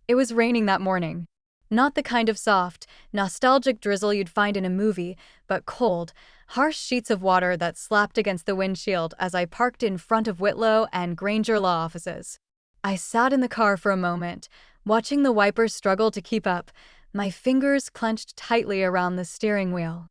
It was raining that morning. Not the kind of soft, nostalgic drizzle you'd find in a movie, but cold, harsh sheets of water that slapped against the windshield as I parked in front of Whitlow and Granger law offices. I sat in the car for a moment, watching the wipers struggle to keep up, my fingers clenched tightly around the steering wheel.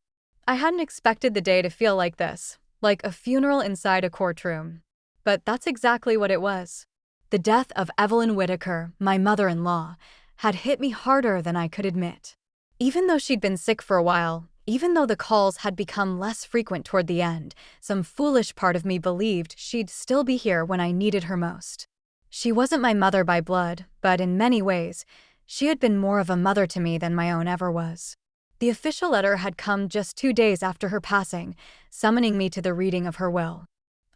I hadn't expected the day to feel like this, like a funeral inside a courtroom. But that's exactly what it was. The death of Evelyn Whittaker, my mother-in-law, had hit me harder than I could admit. Even though she'd been sick for a while, even though the calls had become less frequent toward the end, some foolish part of me believed she'd still be here when I needed her most. She wasn't my mother by blood, but in many ways, she had been more of a mother to me than my own ever was. The official letter had come just 2 days after her passing, summoning me to the reading of her will.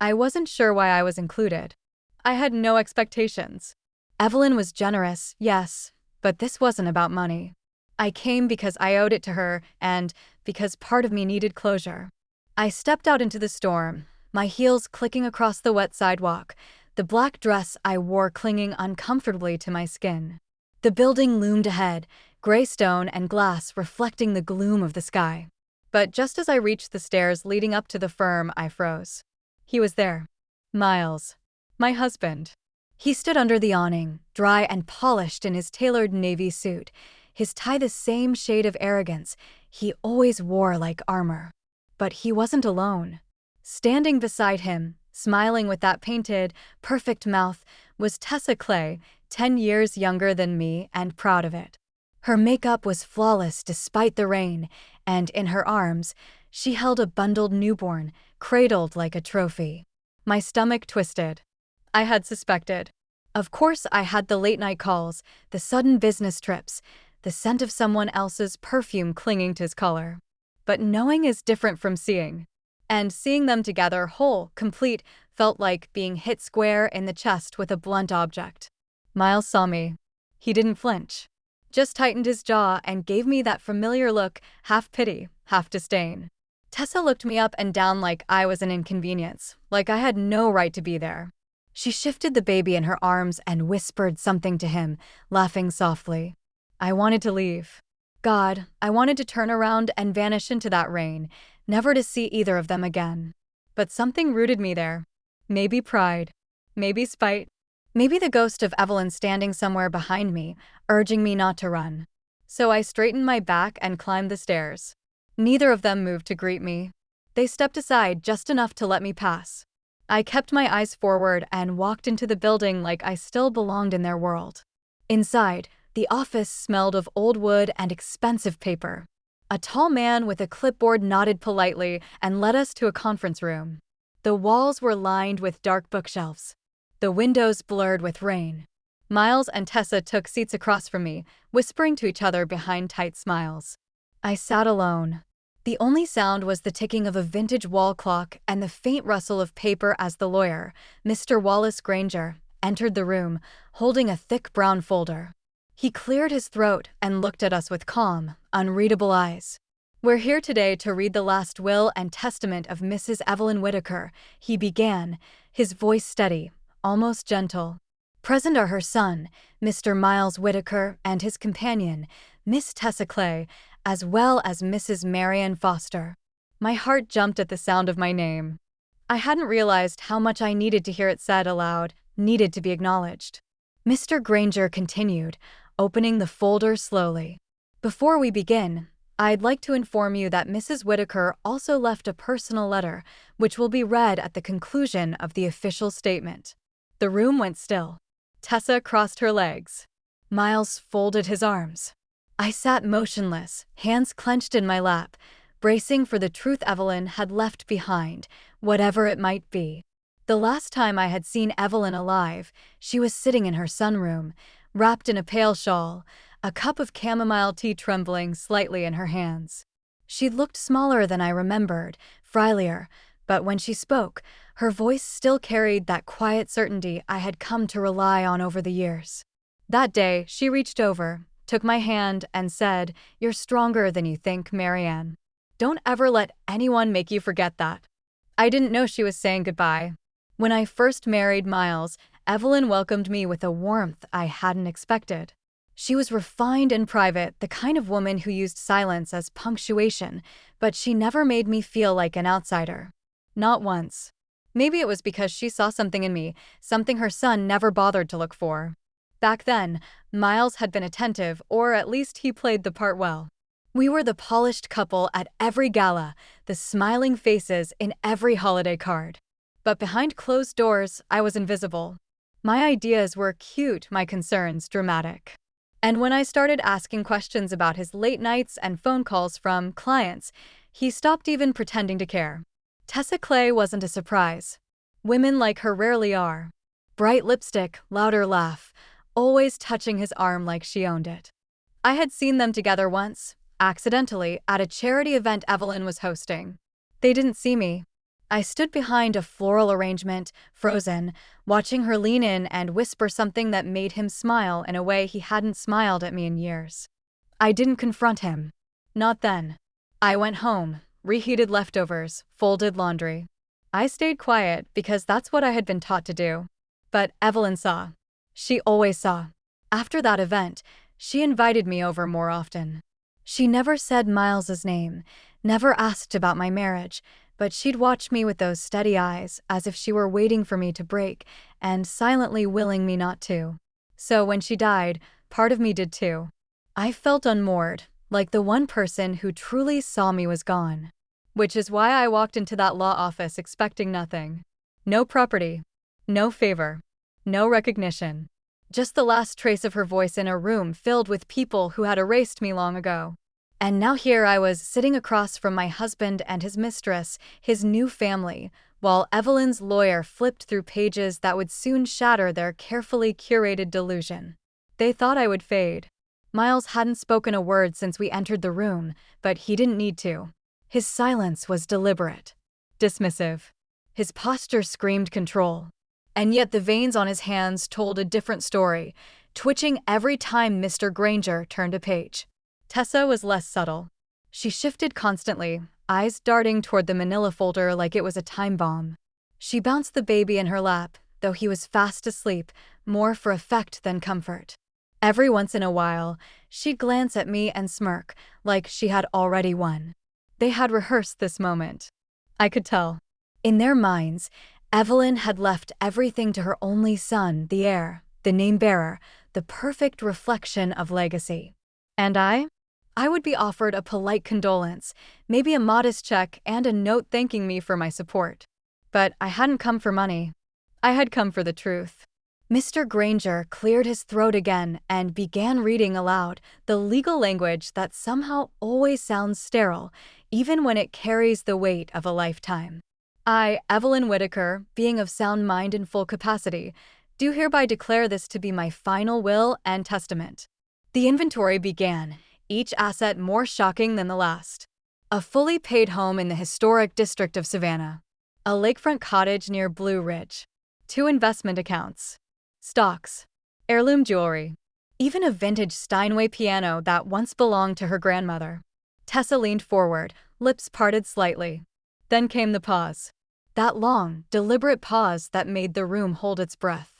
I wasn't sure why I was included. I had no expectations. Evelyn was generous, yes, but this wasn't about money. I came because I owed it to her and because part of me needed closure. I stepped out into the storm, my heels clicking across the wet sidewalk, the black dress I wore clinging uncomfortably to my skin. The building loomed ahead, gray stone and glass reflecting the gloom of the sky. But just as I reached the stairs leading up to the firm, I froze. He was there. Miles. My husband. He stood under the awning, dry and polished in his tailored navy suit, his tie the same shade of arrogance he always wore like armor. But he wasn't alone. Standing beside him, smiling with that painted, perfect mouth, was Tessa Clay, 10 years younger than me and proud of it. Her makeup was flawless despite the rain, and in her arms, she held a bundled newborn, cradled like a trophy. My stomach twisted. I had suspected. Of course I had the late-night calls, the sudden business trips, the scent of someone else's perfume clinging to his collar. But knowing is different from seeing. And seeing them together, whole, complete, felt like being hit square in the chest with a blunt object. Miles saw me. He didn't flinch. Just tightened his jaw and gave me that familiar look, half pity, half disdain. Tessa looked me up and down like I was an inconvenience, like I had no right to be there. She shifted the baby in her arms and whispered something to him, laughing softly. I wanted to leave. God, I wanted to turn around and vanish into that rain, never to see either of them again. But something rooted me there. Maybe pride. Maybe spite. Maybe the ghost of Evelyn standing somewhere behind me, urging me not to run. So I straightened my back and climbed the stairs. Neither of them moved to greet me. They stepped aside just enough to let me pass. I kept my eyes forward and walked into the building like I still belonged in their world. Inside, the office smelled of old wood and expensive paper. A tall man with a clipboard nodded politely and led us to a conference room. The walls were lined with dark bookshelves. The windows blurred with rain. Miles and Tessa took seats across from me, whispering to each other behind tight smiles. I sat alone. The only sound was the ticking of a vintage wall clock and the faint rustle of paper as the lawyer, Mr. Wallace Granger, entered the room, holding a thick brown folder. He cleared his throat and looked at us with calm, unreadable eyes. We're here today to read the last will and testament of Mrs. Evelyn Whittaker, he began, his voice steady, almost gentle. Present are her son, Mr. Miles Whittaker, and his companion, Miss Tessa Clay, as well as Mrs. Marian Foster. My heart jumped at the sound of my name. I hadn't realized how much I needed to hear it said aloud, needed to be acknowledged. Mr. Granger continued, opening the folder slowly. Before we begin, I'd like to inform you that Mrs. Whittaker also left a personal letter, which will be read at the conclusion of the official statement. The room went still. Tessa crossed her legs. Miles folded his arms. I sat motionless, hands clenched in my lap, bracing for the truth Evelyn had left behind, whatever it might be. The last time I had seen Evelyn alive, she was sitting in her sunroom, wrapped in a pale shawl, a cup of chamomile tea trembling slightly in her hands. She looked smaller than I remembered, frilier, but when she spoke, her voice still carried that quiet certainty I had come to rely on over the years. That day, she reached over, took my hand, and said, "You're stronger than you think, Marianne. Don't ever let anyone make you forget that." I didn't know she was saying goodbye. When I first married Miles, Evelyn welcomed me with a warmth I hadn't expected. She was refined and private, the kind of woman who used silence as punctuation, but she never made me feel like an outsider. Not once. Maybe it was because she saw something in me, something her son never bothered to look for. Back then, Miles had been attentive, or at least he played the part well. We were the polished couple at every gala, the smiling faces in every holiday card. But behind closed doors, I was invisible. My ideas were cute, my concerns dramatic. And when I started asking questions about his late nights and phone calls from clients, he stopped even pretending to care. Tessa Clay wasn't a surprise. Women like her rarely are. Bright lipstick, louder laugh, always touching his arm like she owned it. I had seen them together once, accidentally, at a charity event Evelyn was hosting. They didn't see me. I stood behind a floral arrangement, frozen, watching her lean in and whisper something that made him smile in a way he hadn't smiled at me in years. I didn't confront him. Not then. I went home, reheated leftovers, folded laundry. I stayed quiet because that's what I had been taught to do. But Evelyn saw. She always saw. After that event, she invited me over more often. She never said Miles's name, never asked about my marriage, but she'd watch me with those steady eyes as if she were waiting for me to break and silently willing me not to. So when she died, part of me did too. I felt unmoored, like the one person who truly saw me was gone. Which is why I walked into that law office expecting nothing. No property, no favor, no recognition. Just the last trace of her voice in a room filled with people who had erased me long ago. And now here I was sitting across from my husband and his mistress, his new family, while Evelyn's lawyer flipped through pages that would soon shatter their carefully curated delusion. They thought I would fade. Miles hadn't spoken a word since we entered the room, but he didn't need to. His silence was deliberate, dismissive. His posture screamed control. And yet the veins on his hands told a different story, twitching every time Mr. Granger turned a page. Tessa was less subtle. She shifted constantly, eyes darting toward the manila folder like it was a time bomb. She bounced the baby in her lap, though he was fast asleep, more for effect than comfort. Every once in a while, she'd glance at me and smirk, like she had already won. They had rehearsed this moment. I could tell. In their minds, Evelyn had left everything to her only son, the heir, the name-bearer, the perfect reflection of legacy. And I would be offered a polite condolence, maybe a modest check, and a note thanking me for my support. But I hadn't come for money. I had come for the truth. Mr. Granger cleared his throat again and began reading aloud, the legal language that somehow always sounds sterile, even when it carries the weight of a lifetime. I, Evelyn Whitaker, being of sound mind and full capacity, do hereby declare this to be my final will and testament. The inventory began, each asset more shocking than the last. A fully paid home in the historic district of Savannah. A lakefront cottage near Blue Ridge. 2 investment accounts. Stocks. Heirloom jewelry. Even a vintage Steinway piano that once belonged to her grandmother. Tessa leaned forward, lips parted slightly. Then came the pause. That long, deliberate pause that made the room hold its breath.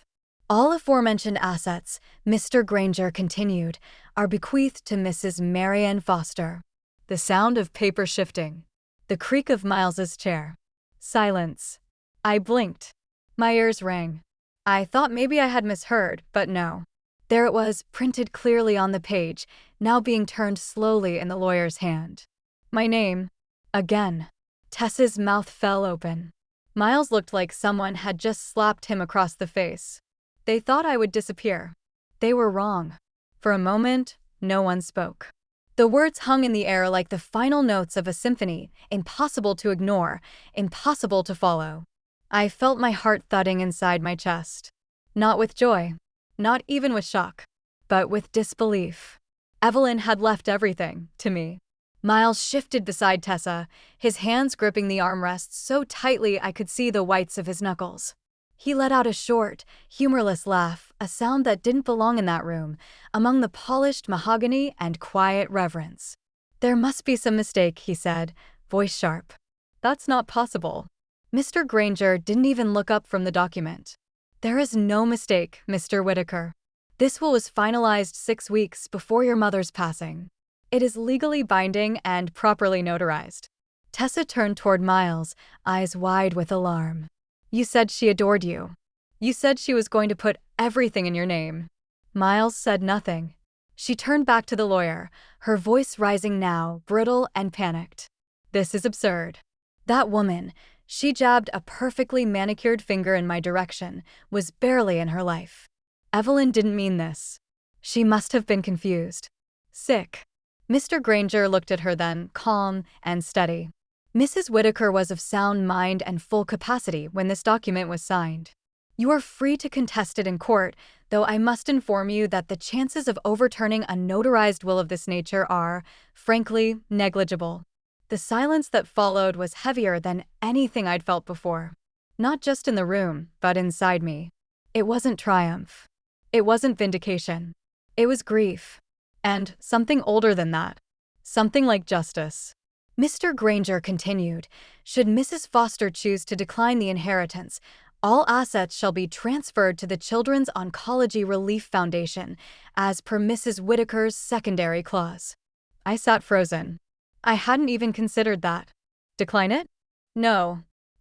All aforementioned assets, Mr. Granger continued, are bequeathed to Mrs. Marianne Foster. The sound of paper shifting. The creak of Miles's chair. Silence. I blinked. My ears rang. I thought maybe I had misheard, but no. There it was, printed clearly on the page, now being turned slowly in the lawyer's hand. My name. Again. Tessa's mouth fell open. Miles looked like someone had just slapped him across the face. They thought I would disappear. They were wrong. For a moment, no one spoke. The words hung in the air like the final notes of a symphony, impossible to ignore, impossible to follow. I felt my heart thudding inside my chest. Not with joy, not even with shock, but with disbelief. Evelyn had left everything to me. Miles shifted beside Tessa, his hands gripping the armrests so tightly I could see the whites of his knuckles. He let out a short, humorless laugh, a sound that didn't belong in that room, among the polished mahogany and quiet reverence. There must be some mistake, he said, voice sharp. That's not possible. Mr. Granger didn't even look up from the document. There is no mistake, Mr. Whitaker. This will was finalized 6 weeks before your mother's passing. It is legally binding and properly notarized. Tessa turned toward Miles, eyes wide with alarm. You said she adored you. You said she was going to put everything in your name. Miles said nothing. She turned back to the lawyer, her voice rising now, brittle and panicked. This is absurd. That woman, she jabbed a perfectly manicured finger in my direction, was barely in her life. Evelyn didn't mean this. She must have been confused. Sick. Mr. Granger looked at her then, calm and steady. Mrs. Whitaker was of sound mind and full capacity when this document was signed. You are free to contest it in court, though I must inform you that the chances of overturning a notarized will of this nature are, frankly, negligible. The silence that followed was heavier than anything I'd felt before. Not just in the room, but inside me. It wasn't triumph. It wasn't vindication. It was grief. And something older than that. Something like justice. Mr. Granger continued, should Mrs. Foster choose to decline the inheritance, all assets shall be transferred to the Children's Oncology Relief Foundation, as per Mrs. Whitaker's secondary clause. I sat frozen. I hadn't even considered that. Decline it? No.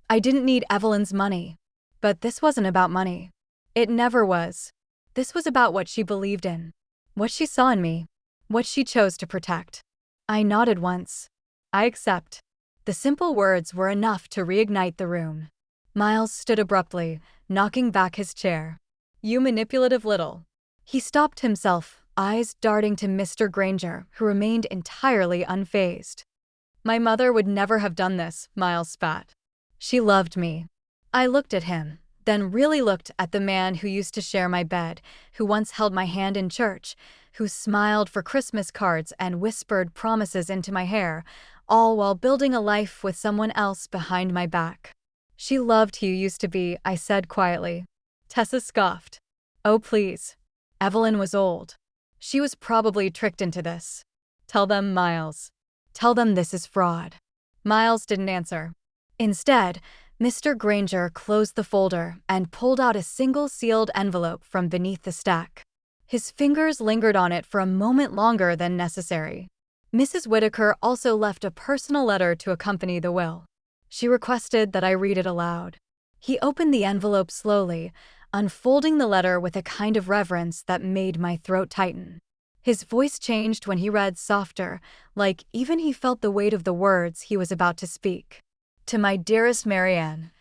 I didn't need Evelyn's money. But this wasn't about money. It never was. This was about what she believed in. What she saw in me. What she chose to protect. I nodded once. I accept. The simple words were enough to reignite the room. Miles stood abruptly, knocking back his chair. You manipulative little. He stopped himself, eyes darting to Mr. Granger, who remained entirely unfazed. My mother would never have done this, Miles spat. She loved me. I looked at him, then really looked at the man who used to share my bed, who once held my hand in church, who smiled for Christmas cards and whispered promises into my hair, all while building a life with someone else behind my back. She loved who you used to be, I said quietly. Tessa scoffed. Oh please. Evelyn was old. She was probably tricked into this. Tell them, Miles. Tell them this is fraud. Miles didn't answer. Instead, Mr. Granger closed the folder and pulled out a single sealed envelope from beneath the stack. His fingers lingered on it for a moment longer than necessary. Mrs. Whitaker also left a personal letter to accompany the will. She requested that I read it aloud. He opened the envelope slowly, unfolding the letter with a kind of reverence that made my throat tighten. His voice changed when he read softer, like even he felt the weight of the words he was about to speak. To my dearest Marianne.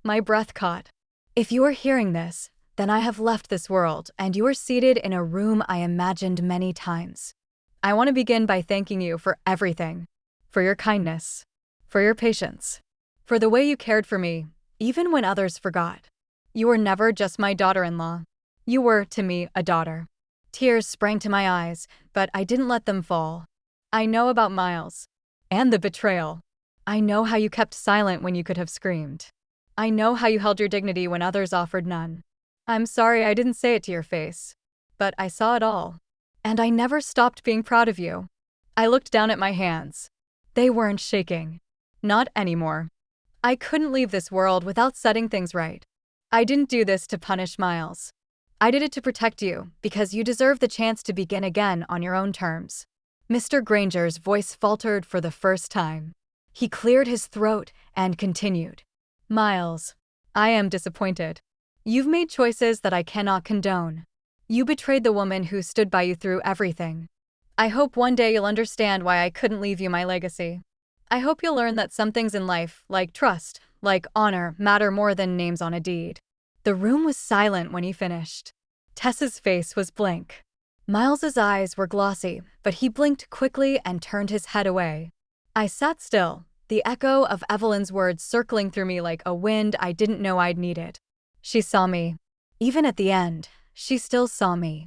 My breath caught. If you are hearing this, then I have left this world and you are seated in a room I imagined many times. I want to begin by thanking you for everything. For your kindness. For your patience. For the way you cared for me, even when others forgot. You were never just my daughter-in-law. You were, to me, a daughter. Tears sprang to my eyes, but I didn't let them fall. I know about Miles. And the betrayal. I know how you kept silent when you could have screamed. I know how you held your dignity when others offered none. I'm sorry I didn't say it to your face. But I saw it all. And I never stopped being proud of you. I looked down at my hands. They weren't shaking. Not anymore. I couldn't leave this world without setting things right. I didn't do this to punish Miles. I did it to protect you, because you deserve the chance to begin again on your own terms. Mr. Granger's voice faltered for the first time. He cleared his throat and continued. Miles, I am disappointed. You've made choices that I cannot condone. You betrayed the woman who stood by you through everything. I hope one day you'll understand why I couldn't leave you my legacy. I hope you'll learn that some things in life, like trust, like honor, matter more than names on a deed. The room was silent when he finished. Tessa's face was blank. Miles's eyes were glossy, but he blinked quickly and turned his head away. I sat still, the echo of Evelyn's words circling through me like a wind I didn't know I'd needed. She saw me. Even at the end, she still saw me.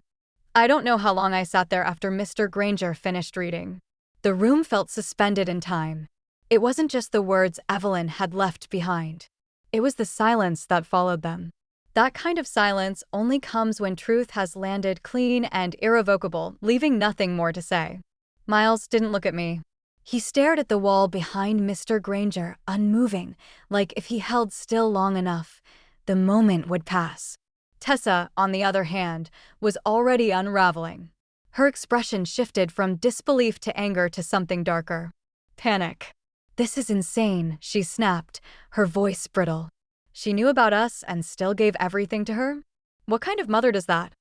I don't know how long I sat there after Mr. Granger finished reading. The room felt suspended in time. It wasn't just the words Evelyn had left behind. It was the silence that followed them. That kind of silence only comes when truth has landed clean and irrevocable, leaving nothing more to say. Miles didn't look at me. He stared at the wall behind Mr. Granger, unmoving, like if he held still long enough, the moment would pass. Tessa, on the other hand, was already unraveling. Her expression shifted from disbelief to anger to something darker. Panic. "This is insane," she snapped, her voice brittle. She knew about us and still gave everything to her? What kind of mother does that?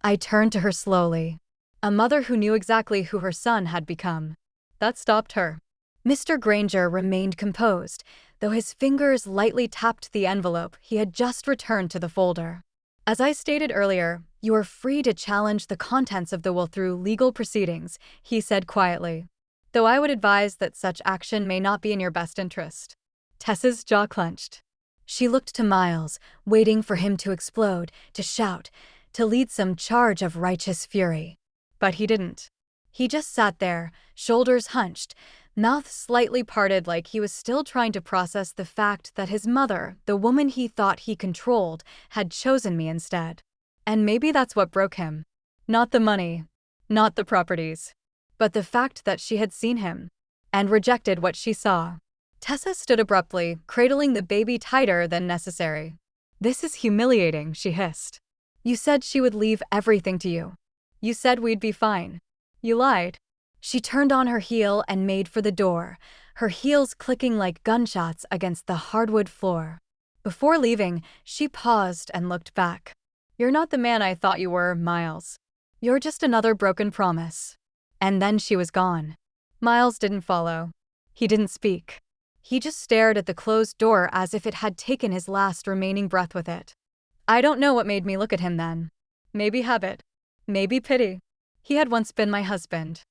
I turned to her slowly. A mother who knew exactly who her son had become. That stopped her. Mr. Granger remained composed, though his fingers lightly tapped the envelope he had just returned to the folder. "As I stated earlier, you are free to challenge the contents of the will through legal proceedings," he said quietly. "Though I would advise that such action may not be in your best interest." Tessa's jaw clenched. She looked to Miles, waiting for him to explode, to shout, to lead some charge of righteous fury. But he didn't. He just sat there, shoulders hunched, mouth slightly parted like he was still trying to process the fact that his mother, the woman he thought he controlled, had chosen me instead. And maybe that's what broke him. Not the money, not the properties, but the fact that she had seen him and rejected what she saw. Tessa stood abruptly, cradling the baby tighter than necessary. "This is humiliating," she hissed. "You said she would leave everything to you. You said we'd be fine. You lied." She turned on her heel and made for the door, her heels clicking like gunshots against the hardwood floor. Before leaving, she paused and looked back. "You're not the man I thought you were, Miles. You're just another broken promise." And then she was gone. Miles didn't follow. He didn't speak. He just stared at the closed door as if it had taken his last remaining breath with it. I don't know what made me look at him then. Maybe habit. Maybe pity. He had once been my husband.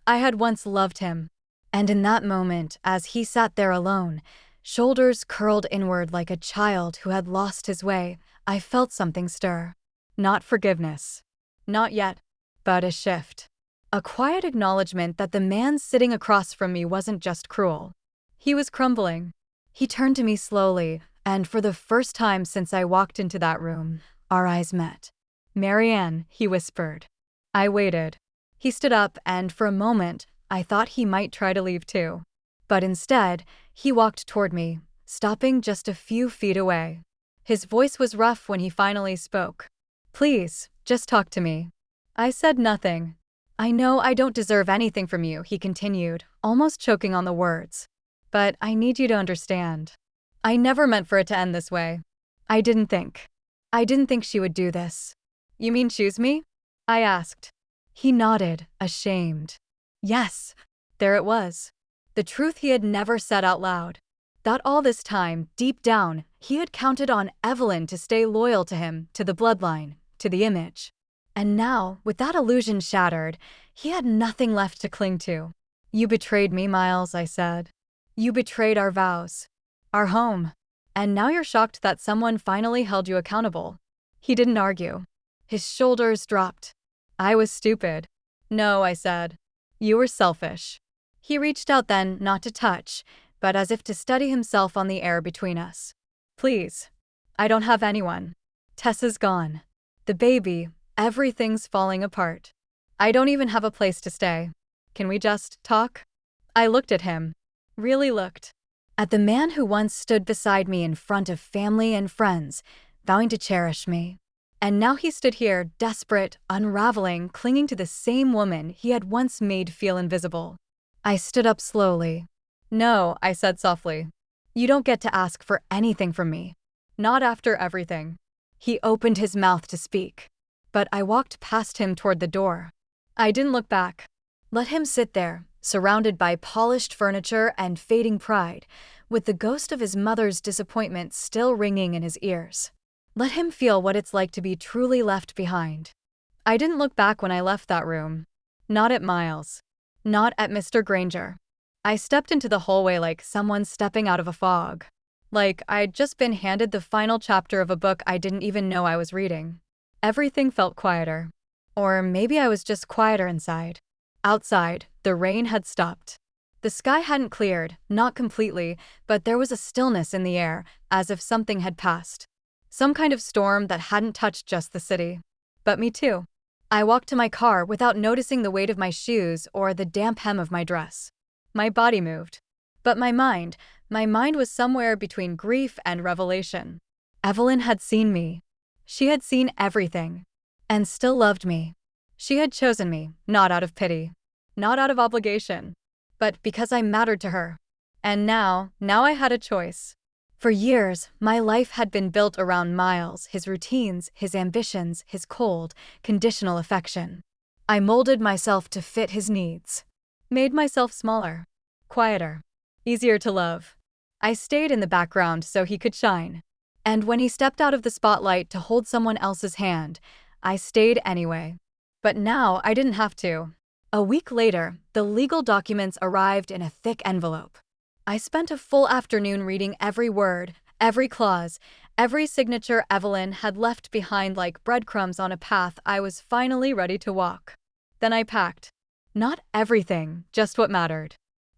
I had once loved him. And in that moment, as he sat there alone, shoulders curled inward like a child who had lost his way, I felt something stir. Not forgiveness. Not yet. But a shift. A quiet acknowledgement that the man sitting across from me wasn't just cruel. He was crumbling. He turned to me slowly, and for the first time since I walked into that room, our eyes met. "Marianne," he whispered. I waited. He stood up, and for a moment, I thought he might try to leave too. But instead, he walked toward me, stopping just a few feet away. His voice was rough when he finally spoke. "Please, just talk to me." I said nothing. "I know I don't deserve anything from you," he continued, almost choking on the words. "But I need you to understand. I never meant for it to end this way. I didn't think she would do this." "You mean choose me?" I asked. He nodded, ashamed. Yes, there it was. The truth he had never said out loud. That all this time, deep down, he had counted on Evelyn to stay loyal to him, to the bloodline, to the image. And now, with that illusion shattered, he had nothing left to cling to. "You betrayed me, Miles," I said. "You betrayed our vows. Our home. And now you're shocked that someone finally held you accountable." He didn't argue. His shoulders dropped. "I was stupid." "No," I said. "You were selfish." He reached out then, not to touch, but as if to steady himself on the air between us. "Please. I don't have anyone. Tessa's gone. The baby, everything's falling apart. I don't even have a place to stay. Can we just talk?" I looked at him. Really looked. At the man who once stood beside me in front of family and friends, vowing to cherish me. And now he stood here, desperate, unraveling, clinging to the same woman he had once made feel invisible. I stood up slowly. "No," I said softly. "You don't get to ask for anything from me. Not after everything." He opened his mouth to speak, but I walked past him toward the door. I didn't look back. Let him sit there, surrounded by polished furniture and fading pride, with the ghost of his mother's disappointment still ringing in his ears. Let him feel what it's like to be truly left behind. I didn't look back when I left that room. Not at Miles. Not at Mr. Granger. I stepped into the hallway like someone stepping out of a fog. Like I'd just been handed the final chapter of a book I didn't even know I was reading. Everything felt quieter. Or maybe I was just quieter inside. Outside, the rain had stopped. The sky hadn't cleared, not completely, but there was a stillness in the air, as if something had passed. Some kind of storm that hadn't touched just the city. But me too. I walked to my car without noticing the weight of my shoes or the damp hem of my dress. My body moved. But my mind was somewhere between grief and revelation. Evelyn had seen me. She had seen everything and still loved me. She had chosen me, not out of pity, not out of obligation, but because I mattered to her. And now I had a choice. For years, my life had been built around Miles, his routines, his ambitions, his cold, conditional affection. I molded myself to fit his needs, made myself smaller, quieter, easier to love. I stayed in the background so he could shine. And when he stepped out of the spotlight to hold someone else's hand, I stayed anyway. But now I didn't have to. A week later, the legal documents arrived in a thick envelope. I spent a full afternoon reading every word, every clause, every signature Evelyn had left behind like breadcrumbs on a path I was finally ready to walk. Then I packed. Not everything, just what mattered.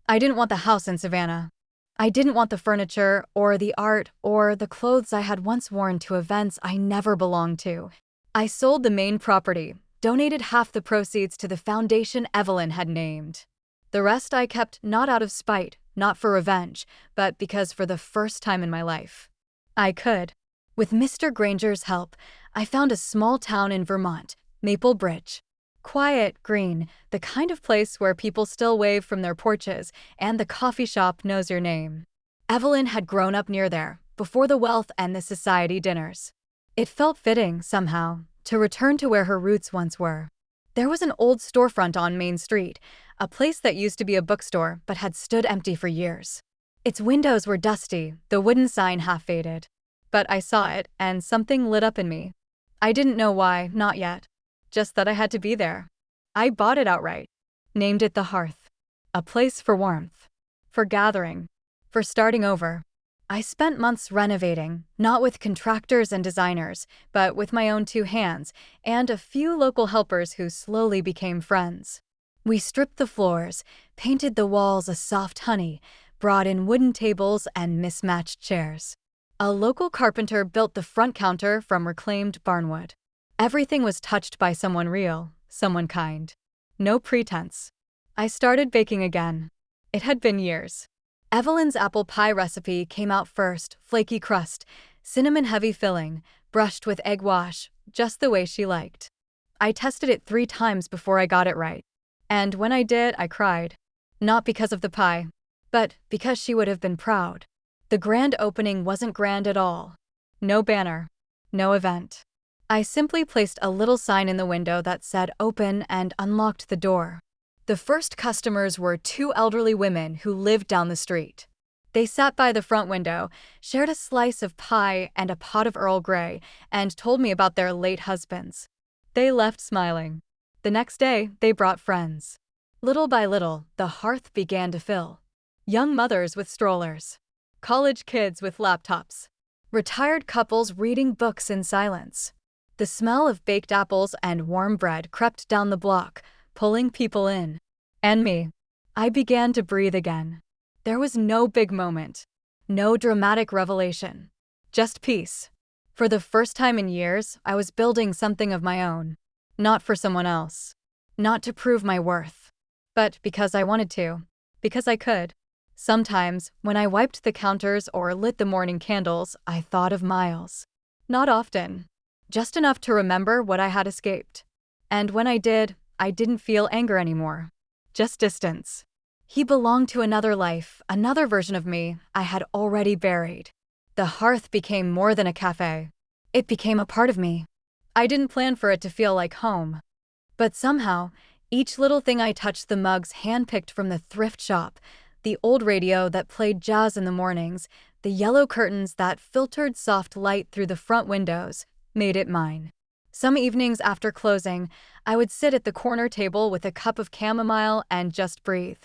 I didn't want the house in Savannah. I didn't want the furniture, or the art, or the clothes I had once worn to events I never belonged to. I sold the main property, donated half the proceeds to the foundation Evelyn had named. The rest I kept not out of spite, not for revenge, but because for the first time in my life, I could. With Mr. Granger's help, I found a small town in Vermont, Maple Bridge. Quiet, green, the kind of place where people still wave from their porches, and the coffee shop knows your name. Evelyn had grown up near there, before the wealth and the society dinners. It felt fitting, somehow, to return to where her roots once were. There was an old storefront on Main Street, a place that used to be a bookstore but had stood empty for years. Its windows were dusty, the wooden sign half-faded. But I saw it, and something lit up in me. I didn't know why, not yet. Just that I had to be there. I bought it outright. Named it the Hearth. A place for warmth. For gathering. For starting over. I spent months renovating, not with contractors and designers, but with my own two hands, and a few local helpers who slowly became friends. We stripped the floors, painted the walls a soft honey, brought in wooden tables and mismatched chairs. A local carpenter built the front counter from reclaimed barnwood. Everything was touched by someone real, someone kind. No pretense. I started baking again. It had been years. Evelyn's apple pie recipe came out first, flaky crust, cinnamon-heavy filling, brushed with egg wash, just the way she liked. I tested it 3 times before I got it right. And when I did, I cried. Not because of the pie, but because she would have been proud. The grand opening wasn't grand at all. No banner. No event. I simply placed a little sign in the window that said open and unlocked the door. The first customers were 2 elderly women who lived down the street. They sat by the front window, shared a slice of pie and a pot of Earl Grey, and told me about their late husbands. They left smiling. The next day, they brought friends. Little by little, the hearth began to fill. Young mothers with strollers. College kids with laptops. Retired couples reading books in silence. The smell of baked apples and warm bread crept down the block, pulling people in. And me. I began to breathe again. There was no big moment. No dramatic revelation. Just peace. For the first time in years, I was building something of my own. Not for someone else. Not to prove my worth. But because I wanted to. Because I could. Sometimes, when I wiped the counters or lit the morning candles, I thought of Miles. Not often. Just enough to remember what I had escaped. And when I did, I didn't feel anger anymore. Just distance. He belonged to another life, another version of me I had already buried. The hearth became more than a cafe. It became a part of me. I didn't plan for it to feel like home. But somehow, each little thing I touched, the mugs handpicked from the thrift shop, the old radio that played jazz in the mornings, the yellow curtains that filtered soft light through the front windows, made it mine. Some evenings after closing, I would sit at the corner table with a cup of chamomile and just breathe.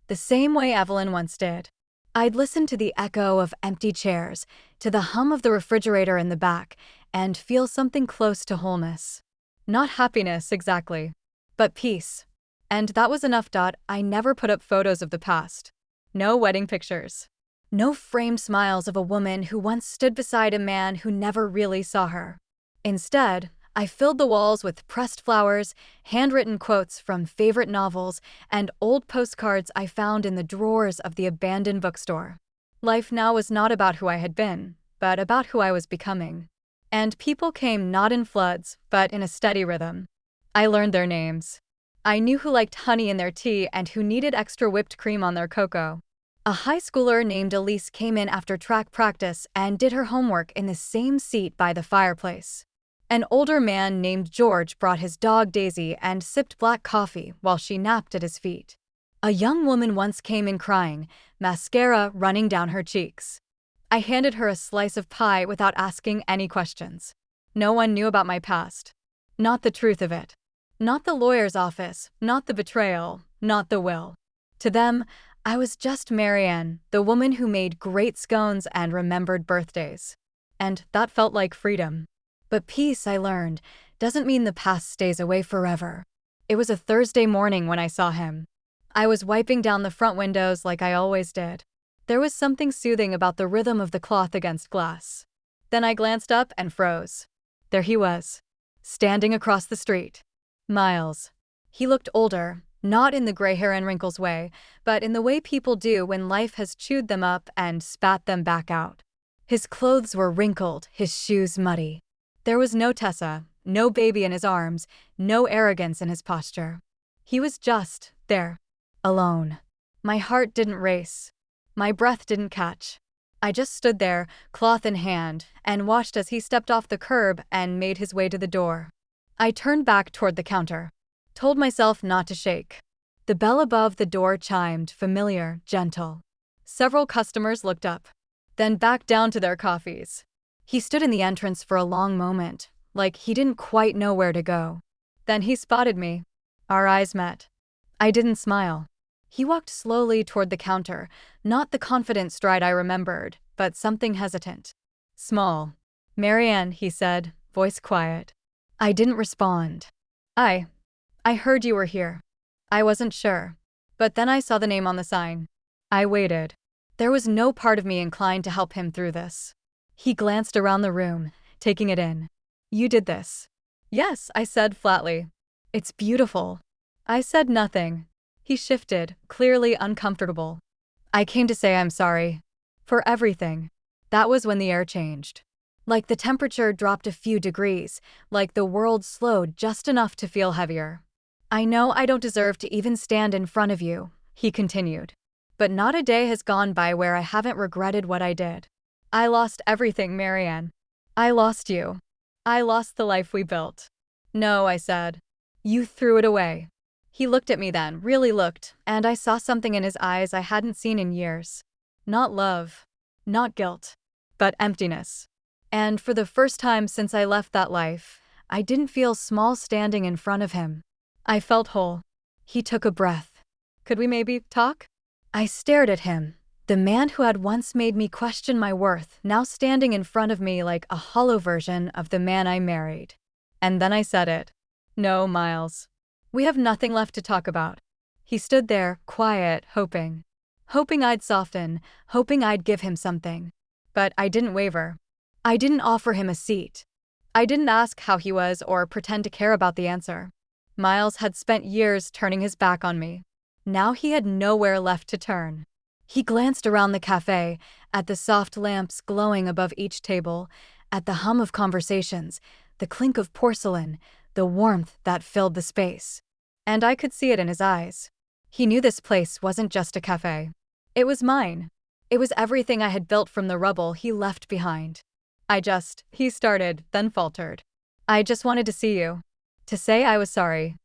The same way Evelyn once did. I'd listen to the echo of empty chairs, to the hum of the refrigerator in the back, and feel something close to wholeness. Not happiness, exactly, but peace. And that was enough. I never put up photos of the past. No wedding pictures. No framed smiles of a woman who once stood beside a man who never really saw her. Instead, I filled the walls with pressed flowers, handwritten quotes from favorite novels, and old postcards I found in the drawers of the abandoned bookstore. Life now was not about who I had been, but about who I was becoming. And people came not in floods, but in a steady rhythm. I learned their names. I knew who liked honey in their tea and who needed extra whipped cream on their cocoa. A high schooler named Elise came in after track practice and did her homework in the same seat by the fireplace. An older man named George brought his dog Daisy and sipped black coffee while she napped at his feet. A young woman once came in crying, mascara running down her cheeks. I handed her a slice of pie without asking any questions. No one knew about my past. Not the truth of it. Not the lawyer's office, not the betrayal, not the will. To them, I was just Marianne, the woman who made great scones and remembered birthdays. And that felt like freedom. But peace, I learned, doesn't mean the past stays away forever. It was a Thursday morning when I saw him. I was wiping down the front windows like I always did. There was something soothing about the rhythm of the cloth against glass. Then I glanced up and froze. There he was, standing across the street. Miles. He looked older, not in the gray hair and wrinkles way, but in the way people do when life has chewed them up and spat them back out. His clothes were wrinkled, his shoes muddy. There was no Tessa, no baby in his arms, no arrogance in his posture. He was just there, alone. My heart didn't race. My breath didn't catch. I just stood there, cloth in hand, and watched as he stepped off the curb and made his way to the door. I turned back toward the counter, told myself not to shake. The bell above the door chimed, familiar, gentle. Several customers looked up, then back down to their coffees. He stood in the entrance for a long moment, like he didn't quite know where to go. Then he spotted me. Our eyes met. I didn't smile. He walked slowly toward the counter, not the confident stride I remembered, but something hesitant. Small. Marianne, he said, voice quiet. I didn't respond. I heard you were here. I wasn't sure. But then I saw the name on the sign. I waited. There was no part of me inclined to help him through this. He glanced around the room, taking it in. You did this. Yes, I said flatly. It's beautiful. I said nothing. He shifted, clearly uncomfortable. I came to say I'm sorry. For everything. That was when the air changed. Like the temperature dropped a few degrees, like the world slowed just enough to feel heavier. I know I don't deserve to even stand in front of you, he continued. But not a day has gone by where I haven't regretted what I did. I lost everything, Marianne. I lost you. I lost the life we built. No, I said. You threw it away. He looked at me then, really looked, and I saw something in his eyes I hadn't seen in years. Not love. Not guilt. But emptiness. And for the first time since I left that life, I didn't feel small standing in front of him. I felt whole. He took a breath. Could we maybe talk? I stared at him, the man who had once made me question my worth, now standing in front of me like a hollow version of the man I married. And then I said it. No, Miles. We have nothing left to talk about. He stood there, quiet, hoping. Hoping I'd soften, hoping I'd give him something. But I didn't waver. I didn't offer him a seat. I didn't ask how he was or pretend to care about the answer. Miles had spent years turning his back on me. Now he had nowhere left to turn. He glanced around the cafe, at the soft lamps glowing above each table, at the hum of conversations, the clink of porcelain, the warmth that filled the space. And I could see it in his eyes. He knew this place wasn't just a cafe. It was mine. It was everything I had built from the rubble he left behind. He started, then faltered. I just wanted to see you. To say I was sorry.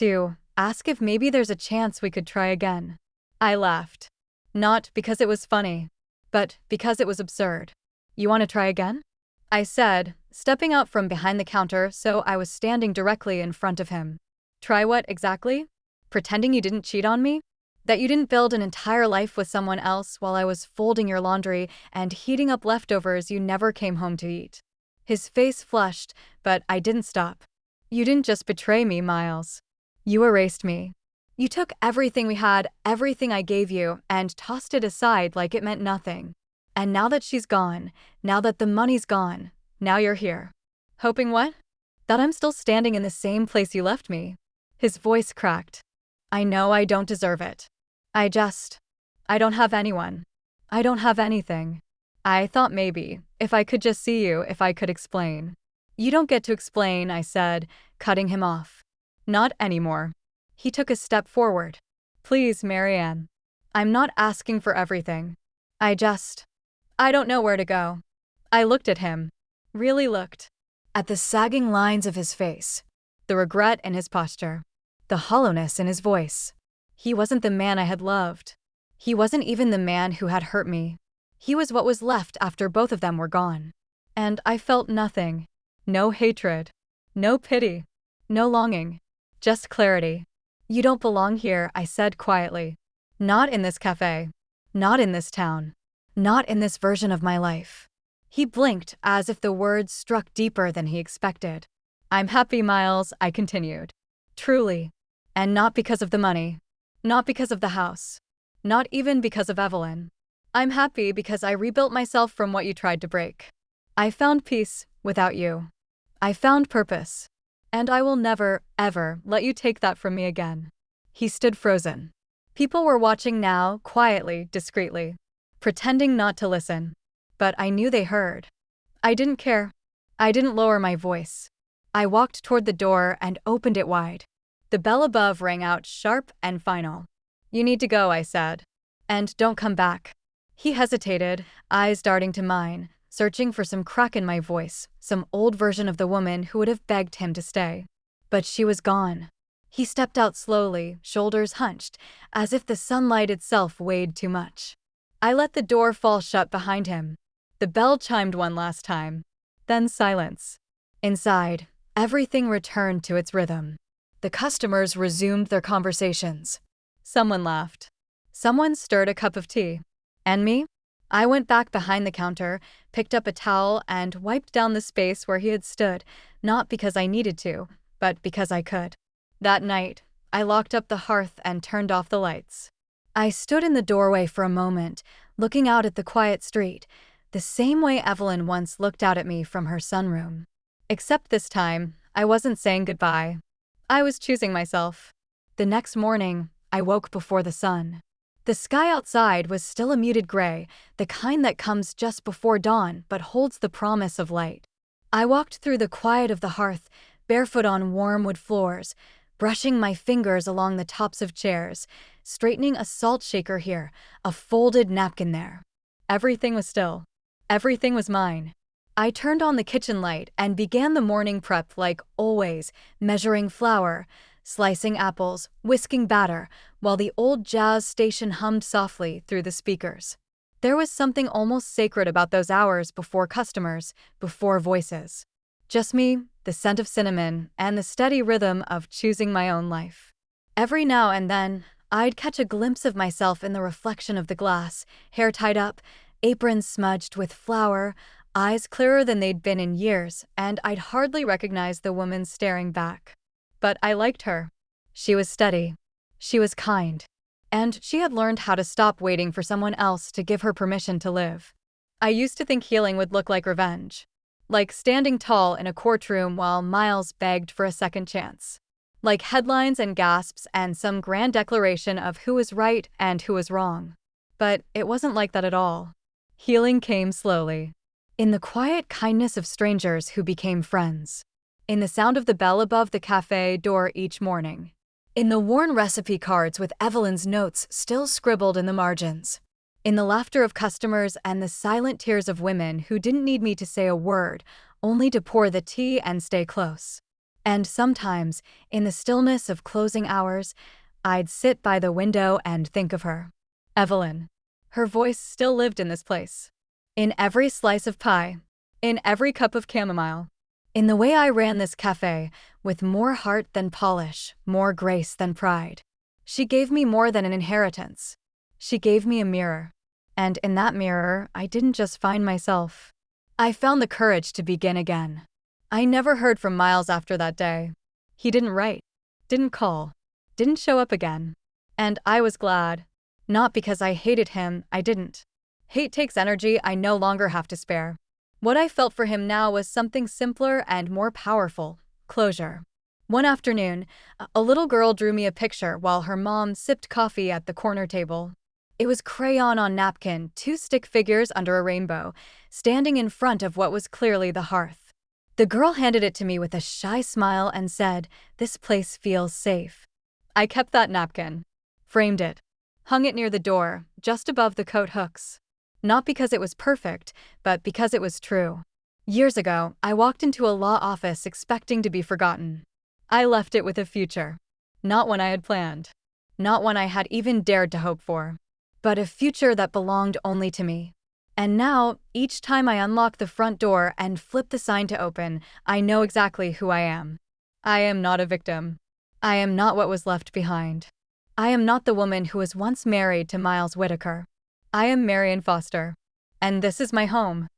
To ask if maybe there's a chance we could try again. I laughed. Not because it was funny, but because it was absurd. You want to try again? I said, stepping out from behind the counter so I was standing directly in front of him. Try what exactly? Pretending you didn't cheat on me? That you didn't build an entire life with someone else while I was folding your laundry and heating up leftovers you never came home to eat. His face flushed, but I didn't stop. You didn't just betray me, Miles. You erased me. You took everything we had, everything I gave you, and tossed it aside like it meant nothing. And now that she's gone, now that the money's gone, now you're here. Hoping what? That I'm still standing in the same place you left me. His voice cracked. I know I don't deserve it. I don't have anyone. I don't have anything. I thought maybe, if I could just see you, if I could explain. You don't get to explain, I said, cutting him off. Not anymore. He took a step forward. Please, Marianne. I'm not asking for everything. I don't know where to go. I looked at him. Really looked. At the sagging lines of his face. The regret in his posture. The hollowness in his voice. He wasn't the man I had loved. He wasn't even the man who had hurt me. He was what was left after both of them were gone. And I felt nothing. No hatred. No pity. No longing. Just clarity. You don't belong here, I said quietly. Not in this cafe. Not in this town. Not in this version of my life. He blinked as if the words struck deeper than he expected. I'm happy, Miles, I continued. Truly. And not because of the money. Not because of the house. Not even because of Evelyn. I'm happy because I rebuilt myself from what you tried to break. I found peace without you. I found purpose. And I will never, ever let you take that from me again. He stood frozen. People were watching now, quietly, discreetly, pretending not to listen. But I knew they heard. I didn't care. I didn't lower my voice. I walked toward the door and opened it wide. The bell above rang out sharp and final. You need to go, I said. And don't come back. He hesitated, eyes darting to mine, searching for some crack in my voice, some old version of the woman who would have begged him to stay. But she was gone. He stepped out slowly, shoulders hunched, as if the sunlight itself weighed too much. I let the door fall shut behind him. The bell chimed one last time. Then silence. Inside, everything returned to its rhythm. The customers resumed their conversations. Someone laughed. Someone stirred a cup of tea. And me? I went back behind the counter, picked up a towel, and wiped down the space where he had stood, not because I needed to, but because I could. That night, I locked up the hearth and turned off the lights. I stood in the doorway for a moment, looking out at the quiet street, the same way Evelyn once looked out at me from her sunroom. Except this time, I wasn't saying goodbye. I was choosing myself. The next morning, I woke before the sun. The sky outside was still a muted gray, the kind that comes just before dawn but holds the promise of light. I walked through the quiet of the hearth, barefoot on warm wood floors, brushing my fingers along the tops of chairs, straightening a salt shaker here, a folded napkin there. Everything was still. Everything was mine. I turned on the kitchen light and began the morning prep like always, measuring flour, slicing apples, whisking batter, while the old jazz station hummed softly through the speakers. There was something almost sacred about those hours before customers, before voices. Just me, the scent of cinnamon, and the steady rhythm of choosing my own life. Every now and then, I'd catch a glimpse of myself in the reflection of the glass, hair tied up, apron smudged with flour, eyes clearer than they'd been in years, and I'd hardly recognize the woman staring back. But I liked her. She was steady. She was kind. And she had learned how to stop waiting for someone else to give her permission to live. I used to think healing would look like revenge. Like standing tall in a courtroom while Miles begged for a second chance. Like headlines and gasps and some grand declaration of who was right and who was wrong. But it wasn't like that at all. Healing came slowly. In the quiet kindness of strangers who became friends. In the sound of the bell above the cafe door each morning. In the worn recipe cards with Evelyn's notes still scribbled in the margins. In the laughter of customers and the silent tears of women who didn't need me to say a word, only to pour the tea and stay close. And sometimes, in the stillness of closing hours, I'd sit by the window and think of her. Evelyn. Her voice still lived in this place. In every slice of pie. In every cup of chamomile. In the way I ran this cafe, with more heart than polish, more grace than pride. She gave me more than an inheritance. She gave me a mirror. And in that mirror, I didn't just find myself. I found the courage to begin again. I never heard from Miles after that day. He didn't write, didn't call, didn't show up again. And I was glad. Not because I hated him, I didn't. Hate takes energy I no longer have to spare. What I felt for him now was something simpler and more powerful: closure. One afternoon, a little girl drew me a picture while her mom sipped coffee at the corner table. It was crayon on napkin, two stick figures under a rainbow, standing in front of what was clearly the hearth. The girl handed it to me with a shy smile and said, "This place feels safe." I kept that napkin, framed it, hung it near the door, just above the coat hooks. Not because it was perfect, but because it was true. Years ago, I walked into a law office expecting to be forgotten. I left it with a future. Not one I had planned. Not one I had even dared to hope for. But a future that belonged only to me. And now, each time I unlock the front door and flip the sign to open, I know exactly who I am. I am not a victim. I am not what was left behind. I am not the woman who was once married to Miles Whitaker. I am Marion Foster. And this is my home.